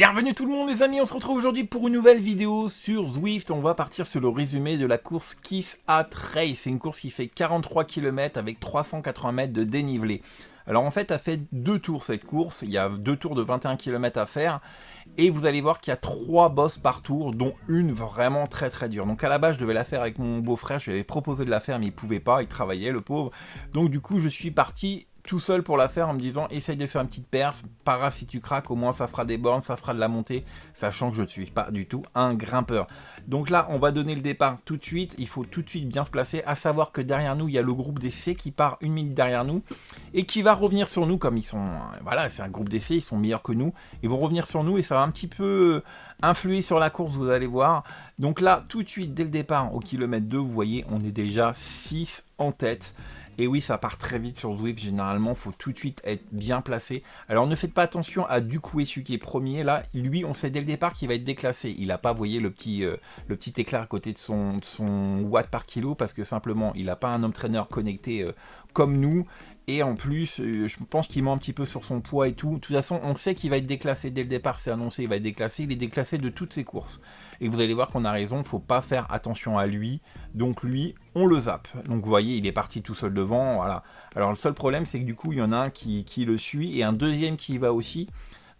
Bienvenue tout le monde les amis, on se retrouve aujourd'hui pour une nouvelle vidéo sur Zwift. On va partir sur le résumé de la course Kiss Hat Race. C'est une course qui fait 43 km avec 380 mètres de dénivelé. Alors en fait, elle fait deux tours cette course, il y a deux tours de 21 km à faire. Et vous allez voir qu'il y a 3 bosses par tour, dont une vraiment très dure. Donc à la base, je devais la faire avec mon beau-frère, je lui avais proposé de la faire, mais il pouvait pas, il travaillait le pauvre. Donc du coup, je suis parti tout seul pour la faire en me disant essaye de faire une petite perf, pas grave si tu craques, au moins ça fera des bornes, ça fera de la montée, sachant que je ne suis pas du tout un grimpeur. Donc là on va donner le départ tout de suite, il faut tout de suite bien se placer, à savoir que derrière nous il y a le groupe d'essai qui part une minute derrière nous et qui va revenir sur nous comme ils sont, voilà c'est un groupe d'essai, ils sont meilleurs que nous, ils vont revenir sur nous et ça va un petit peu influer sur la course, vous allez voir. Donc là tout de suite dès le départ au kilomètre 2 vous voyez on est déjà 6 en tête. Et oui, ça part très vite sur Zwift, généralement, il faut tout de suite être bien placé. Alors ne faites pas attention à Ducoué, celui qui est premier, là, lui, on sait dès le départ qu'il va être déclassé. Il n'a pas, vous voyez, le petit éclair à côté de son watt par kilo, parce que simplement, il n'a pas un home trainer connecté comme nous. Et en plus, je pense qu'il ment un petit peu sur son poids et tout. De toute façon, on sait qu'il va être déclassé dès le départ, c'est annoncé, il va être déclassé. Il est déclassé de toutes ses courses. Et vous allez voir qu'on a raison, il ne faut pas faire attention à lui. Donc lui, on le zappe. Donc vous voyez, il est parti tout seul devant, voilà. Alors le seul problème, c'est que du coup, il y en a un qui le suit et un deuxième qui y va aussi.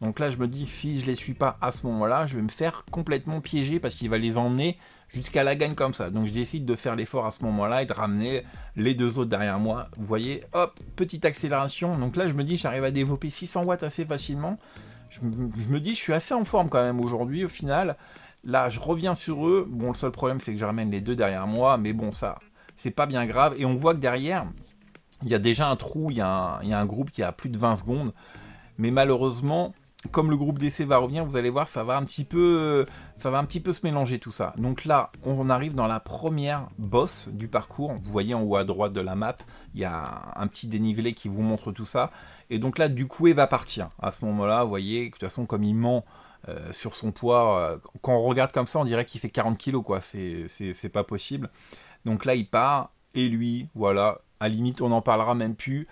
Donc là, je me dis, si je ne les suis pas à ce moment-là, je vais me faire complètement piéger parce qu'il va les emmener jusqu'à la gagne comme ça. Donc je décide de faire l'effort à ce moment-là et de ramener les deux autres derrière moi. Vous voyez, hop, petite accélération. Donc là, je me dis, j'arrive à développer 600 watts assez facilement. Je me dis, je suis assez en forme quand même aujourd'hui au final. Là, je reviens sur eux. Bon, le seul problème, c'est que je ramène les deux derrière moi. Mais bon, ça, c'est pas bien grave. Et on voit que derrière, il y a déjà un trou. Il y a un groupe qui a plus de 20 secondes. Mais malheureusement, comme le groupe d'essai va revenir, vous allez voir, ça va un petit peu se mélanger tout ça. Donc là, on arrive dans la première bosse du parcours. Vous voyez en haut à droite de la map, il y a un petit dénivelé qui vous montre tout ça. Et donc là, Ducoué va partir. À ce moment-là, vous voyez, de toute façon, comme il ment sur son poids, quand on regarde comme ça, on dirait qu'il fait 40 kilos, quoi. C'est pas possible. Donc là, il part, et lui, voilà, à la limite, on n'en parlera même plus.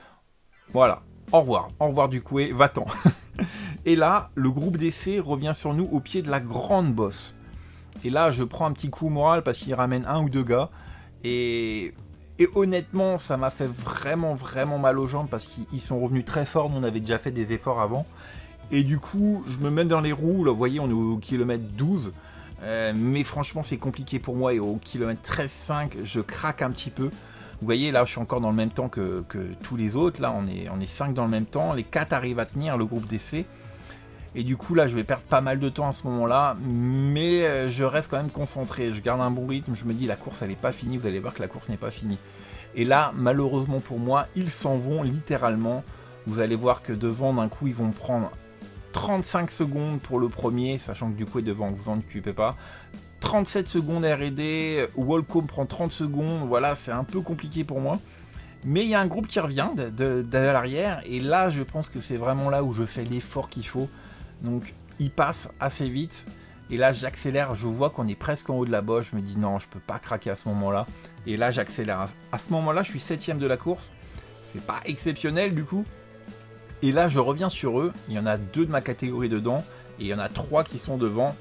Voilà, au revoir Ducoué, va-t'en. Et là, le groupe d'essai revient sur nous au pied de la grande bosse. Et là, je prends un petit coup moral parce qu'il ramène un ou deux gars. Et honnêtement, ça m'a fait vraiment mal aux jambes parce qu'ils sont revenus très forts. Nous, on avait déjà fait des efforts avant. Et du coup, je me mets dans les roues. Là, vous voyez, on est au kilomètre 12. Mais franchement, c'est compliqué pour moi. Et au kilomètre 13,5, je craque un petit peu. Vous voyez, là, je suis encore dans le même temps que tous les autres. Là, on est 5 dans le même temps. Les 4 arrivent à tenir le groupe d'essai. Et du coup, là, je vais perdre pas mal de temps à ce moment-là. Mais je reste quand même concentré. Je garde un bon rythme. Je me dis, la course, elle n'est pas finie. Vous allez voir que la course n'est pas finie. Et là, malheureusement pour moi, ils s'en vont littéralement. Vous allez voir que devant, d'un coup, ils vont prendre 35 secondes pour le premier. Sachant que du coup, devant, vous en occupez pas. 37 secondes R&D, Walcombe prend 30 secondes, voilà, c'est un peu compliqué pour moi. Mais il y a un groupe qui revient de l'arrière, et là, je pense que c'est vraiment là où je fais l'effort qu'il faut. Donc, il passe assez vite, et là, j'accélère, je vois qu'on est presque en haut de la bosse, je me dis non, je peux pas craquer à ce moment-là. Et là, j'accélère. À ce moment-là, je suis 7ème de la course, c'est pas exceptionnel du coup. Et là, je reviens sur eux, il y en a 2 de ma catégorie dedans, et il y en a 3 qui sont devant.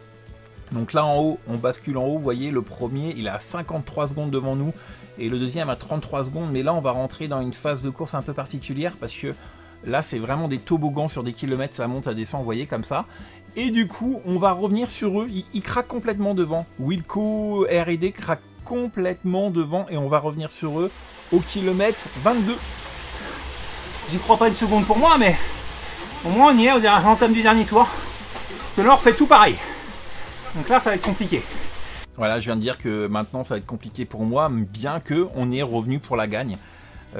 Donc là en haut, on bascule en haut, vous voyez le premier il est à 53 secondes devant nous et le deuxième à 33 secondes, mais là on va rentrer dans une phase de course un peu particulière parce que là c'est vraiment des toboggans sur des kilomètres, ça monte, ça descend, vous voyez comme ça. Et du coup on va revenir sur eux, ils craquent complètement devant, Wilco R&D craque complètement devant et on va revenir sur eux au kilomètre 22. J'y crois pas une seconde pour moi, mais au moins on y est, à l'entame du dernier tour. Parce que là on refait tout pareil. Donc là, ça va être compliqué. Voilà, je viens de dire que maintenant, ça va être compliqué pour moi, bien qu'on est revenu pour la gagne.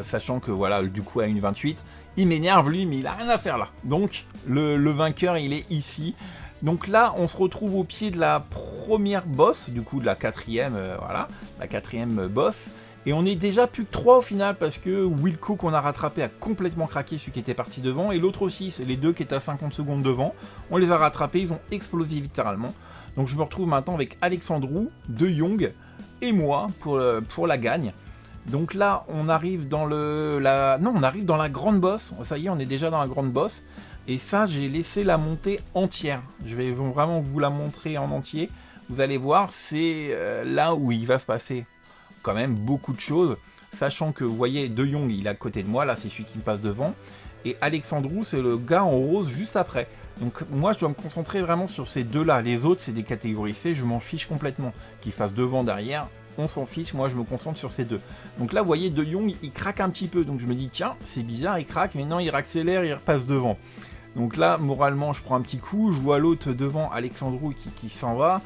Sachant que, voilà, du coup, à 1,28, il m'énerve, lui, mais il a rien à faire là. Donc, le vainqueur, il est ici. Donc là, on se retrouve au pied de la première bosse, du coup, de la 4ème, voilà, la 4ème bosse. Et on est déjà plus que 3 au final, parce que Wilco, qu'on a rattrapé, a complètement craqué, celui qui était parti devant. Et l'autre aussi, c'est les deux qui étaient à 50 secondes devant. On les a rattrapés, ils ont explosé littéralement. Donc je me retrouve maintenant avec Alexandrou, De Jong et moi pour la gagne. Donc là, on arrive dans on arrive dans la grande bosse. Ça y est, on est déjà dans la grande bosse. Et ça, j'ai laissé la montée entière. Je vais vraiment vous la montrer en entier. Vous allez voir, c'est là où il va se passer quand même beaucoup de choses. Sachant que, vous voyez, De Jong, il est à côté de moi. Là, c'est celui qui me passe devant. Et Alexandru, c'est le gars en rose juste après. Donc moi, je dois me concentrer vraiment sur ces deux-là. Les autres, c'est des catégories C. Je m'en fiche complètement. Qu'ils fassent devant, derrière, on s'en fiche. Moi, je me concentre sur ces deux. Donc là, vous voyez, De Jong, il craque un petit peu. Donc je me dis, tiens, c'est bizarre, il craque. Mais non, il accélère, il repasse devant. Donc là, moralement, je prends un petit coup, je vois l'autre devant, Alexandru, qui s'en va.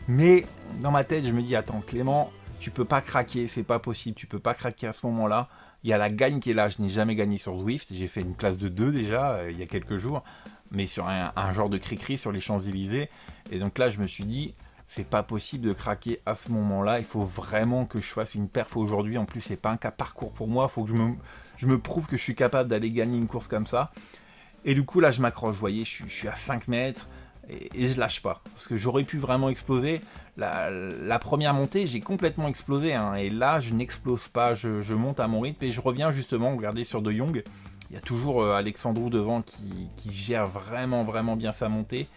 Mais dans ma tête, je me dis, attends, Clément, tu peux pas craquer, c'est pas possible, tu peux pas craquer à ce moment-là. Il y a la gagne qui est là, je n'ai jamais gagné sur Zwift, j'ai fait une classe de 2 déjà, il y a quelques jours, mais sur un genre de cri-cri sur les Champs-Élysées. Et donc là, je me suis dit, c'est pas possible de craquer à ce moment-là, il faut vraiment que je fasse une perf aujourd'hui. En plus, c'est pas un cas parcours pour moi, il faut que je me prouve que je suis capable d'aller gagner une course comme ça. Et du coup, là, je m'accroche, vous voyez, je suis à 5 mètres et je lâche pas. Parce que j'aurais pu vraiment exploser. La première montée, j'ai complètement explosé. Hein, et là, je n'explose pas, je monte à mon rythme et je reviens justement, regardez sur De Jong. Il y a toujours Alexandru devant qui gère vraiment, vraiment bien sa montée.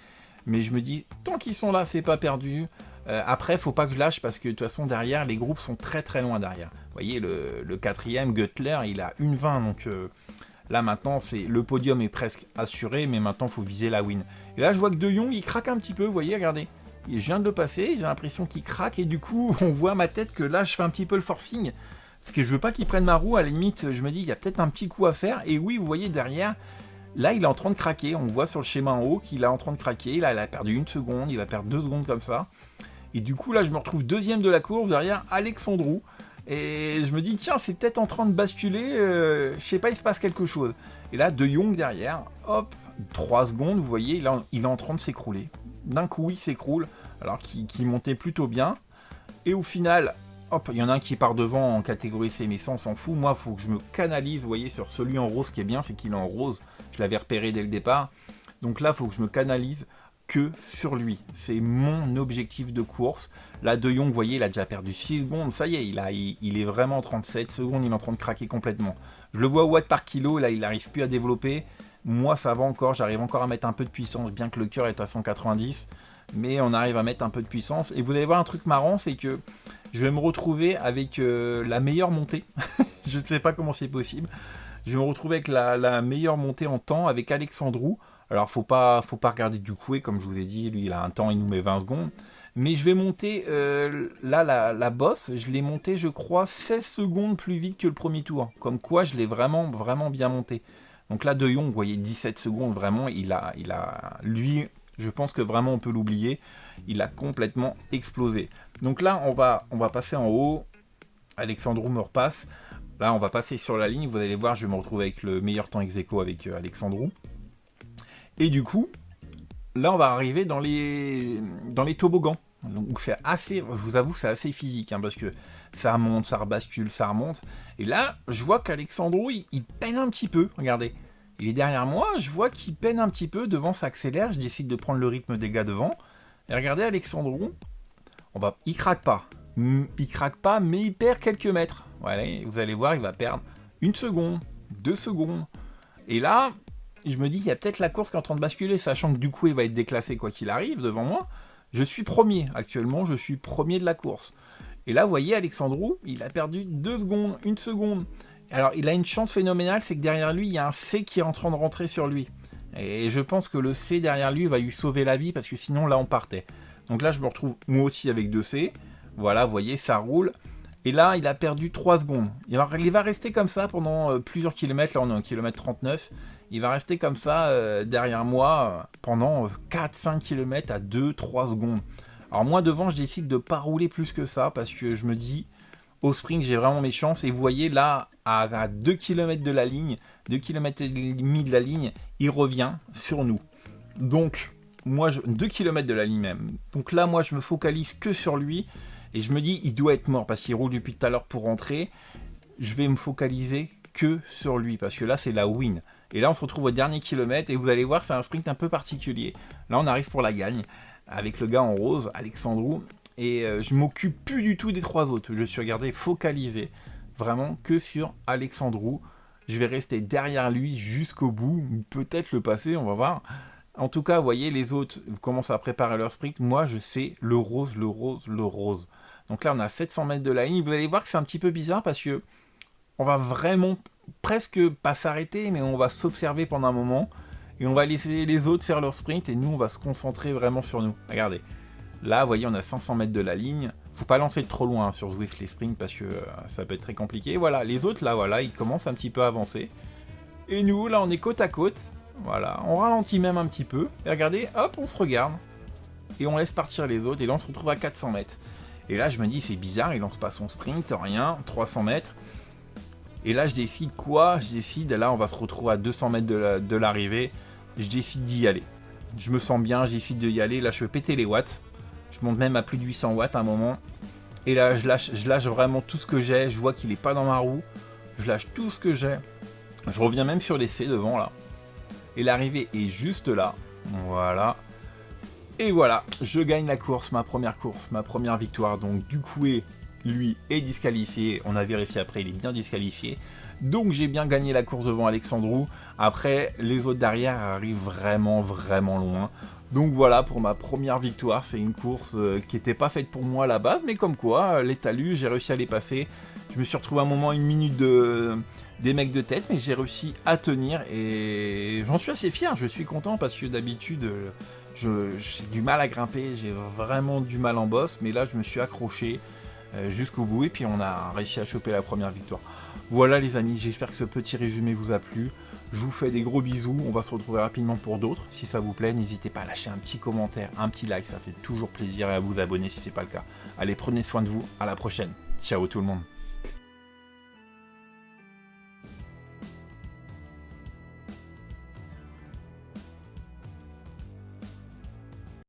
Mais je me dis, tant qu'ils sont là, c'est pas perdu. Après, faut pas que je lâche parce que de toute façon, derrière, les groupes sont très très loin derrière. Vous voyez, le quatrième, Göttler, il a 1,20. Donc... là maintenant, le podium est presque assuré, mais maintenant il faut viser la win. Et là je vois que De Jong il craque un petit peu, vous voyez, regardez. Je viens de le passer, j'ai l'impression qu'il craque et du coup on voit à ma tête que là je fais un petit peu le forcing. Parce que je veux pas qu'il prenne ma roue, à la limite je me dis il y a peut-être un petit coup à faire. Et oui, vous voyez derrière, là il est en train de craquer, on voit sur le schéma en haut qu'il est en train de craquer. Là il a perdu 1 seconde, il va perdre 2 secondes comme ça. Et du coup là je me retrouve deuxième de la course derrière Alexandru. Et je me dis, tiens, c'est peut-être en train de basculer, je sais pas, il se passe quelque chose. Et là, De Jong derrière, hop, 3 secondes, vous voyez, il est en train de s'écrouler. D'un coup, il s'écroule, alors qu'il montait plutôt bien. Et au final, hop, il y en a un qui part devant en catégorie C, mais ça, on s'en fout. Moi, il faut que je me canalise, vous voyez, sur celui en rose. Ce qui est bien, c'est qu'il est en rose. Je l'avais repéré dès le départ. Donc là, il faut que je me canalise que sur lui. C'est mon objectif de course. Là, De Jong, vous voyez, il a déjà perdu 6 secondes. Ça y est, il est vraiment 37 secondes. Il est en train de craquer complètement. Je le vois au watt par kilo. Là, il n'arrive plus à développer. Moi, ça va encore. J'arrive encore à mettre un peu de puissance, bien que le cœur est à 190. Mais on arrive à mettre un peu de puissance. Et vous allez voir un truc marrant, c'est que je vais me retrouver avec la meilleure montée. Je ne sais pas comment c'est possible. Je vais me retrouver avec la meilleure montée en temps avec Alexandru. Alors, faut pas regarder du coué, comme je vous ai dit. Lui, il a un temps, il nous met 20 secondes. Mais je vais monter, là, la bosse, je l'ai montée, je crois, 16 secondes plus vite que le premier tour. Comme quoi, je l'ai vraiment, vraiment bien monté. Donc là, De Jong, vous voyez, 17 secondes, vraiment, lui, je pense que vraiment, on peut l'oublier. Il a complètement explosé. Donc là, on va passer en haut. Alexandru me repasse. Là, on va passer sur la ligne. Vous allez voir, je vais me retrouver avec le meilleur temps ex-aequo avec Alexandru. Et du coup, là, on va arriver dans les toboggans. Donc c'est assez, je vous avoue, c'est assez physique, hein, parce que ça remonte, ça rebascule, ça remonte. Et là, je vois qu'Alexandru, il peine un petit peu. Regardez, il est derrière moi, je vois qu'il peine un petit peu. Devant, ça accélère. Je décide de prendre le rythme des gars devant. Et regardez, Alexandru, il craque pas. Il craque pas, mais il perd quelques mètres. Voilà, vous allez voir, il va perdre 1 seconde, 2 secondes. Et là, je me dis, il y a peut-être la course qui est en train de basculer, sachant que du coup, il va être déclassé quoi qu'il arrive devant moi. Je suis premier, actuellement, je suis premier de la course. Et là, vous voyez, Alexandru, il a perdu 2 secondes, 1 seconde. Alors, il a une chance phénoménale, c'est que derrière lui, il y a un C qui est en train de rentrer sur lui. Et je pense que le C derrière lui va lui sauver la vie, parce que sinon, là, on partait. Donc là, je me retrouve moi aussi avec 2 C. Voilà, vous voyez, ça roule. Et là, il a perdu 3 secondes. Et alors, il va rester comme ça pendant plusieurs kilomètres. Là, on est au kilomètre 39. Il va rester comme ça derrière moi pendant 4-5 km à 2-3 secondes. Alors moi, devant, je décide de ne pas rouler plus que ça parce que je me dis, au sprint, j'ai vraiment mes chances. Et vous voyez, là, à 2 km de la ligne, 2 km et demi de la ligne, il revient sur nous. Donc, moi, 2 km de la ligne même. Donc là, moi, je me focalise que sur lui. Et je me dis, il doit être mort parce qu'il roule depuis tout à l'heure pour rentrer. Je vais me focaliser que sur lui parce que là, c'est la win. Et là, on se retrouve au dernier kilomètre et vous allez voir, c'est un sprint un peu particulier. Là, on arrive pour la gagne avec le gars en rose, Alexandru. Et je m'occupe plus du tout des 3 autres. Je suis regardé focalisé vraiment que sur Alexandru. Je vais rester derrière lui jusqu'au bout, peut-être le passer, on va voir. En tout cas, vous voyez, les autres commencent à préparer leur sprint. Moi, je fais le rose, le rose, le rose. Donc là, on a 700 mètres de la ligne. Vous allez voir que c'est un petit peu bizarre parce que on va vraiment presque pas s'arrêter, mais on va s'observer pendant un moment. Et on va laisser les autres faire leur sprint et nous, on va se concentrer vraiment sur nous. Regardez. Là, vous voyez, on a 500 mètres de la ligne. Faut pas lancer trop loin hein, sur Zwift les sprints parce que ça peut être très compliqué. Voilà, les autres, là, voilà, ils commencent un petit peu à avancer. Et nous, là, on est côte à côte. Voilà, on ralentit même un petit peu. Et regardez, hop, on se regarde. Et on laisse partir les autres. Et là, on se retrouve à 400 mètres. Et là, je me dis, c'est bizarre, il lance pas son sprint, rien, 300 mètres. Et là, je décide quoi? Je décide, là, on va se retrouver à 200 mètres de l'arrivée. Je décide d'y aller. Je me sens bien, je décide d'y aller. Là, je vais péter les watts. Je monte même à plus de 800 watts à un moment. Et là, je lâche vraiment tout ce que j'ai. Je vois qu'il n'est pas dans ma roue. Je lâche tout ce que j'ai. Je reviens même sur l'essai devant, là. Et l'arrivée est juste là. Voilà. Et voilà, je gagne la course, ma première victoire. Donc du coup, lui est disqualifié. On a vérifié après, il est bien disqualifié. Donc j'ai bien gagné la course devant Alexandru. Après, les autres derrière arrivent vraiment, vraiment loin. Donc voilà, pour ma première victoire, c'est une course qui n'était pas faite pour moi à la base. Mais comme quoi, les talus, j'ai réussi à les passer. Je me suis retrouvé à un moment, une minute des mecs de tête. Mais j'ai réussi à tenir et j'en suis assez fier. Je suis content parce que d'habitude... j'ai du mal à grimper, j'ai vraiment du mal en boss, mais là je me suis accroché jusqu'au bout et puis on a réussi à choper la première victoire. Voilà les amis, j'espère que ce petit résumé vous a plu. Je vous fais des gros bisous, on va se retrouver rapidement pour d'autres. Si ça vous plaît, n'hésitez pas à lâcher un petit commentaire, un petit like, ça fait toujours plaisir et à vous abonner si ce n'est pas le cas. Allez, prenez soin de vous, à la prochaine. Ciao tout le monde.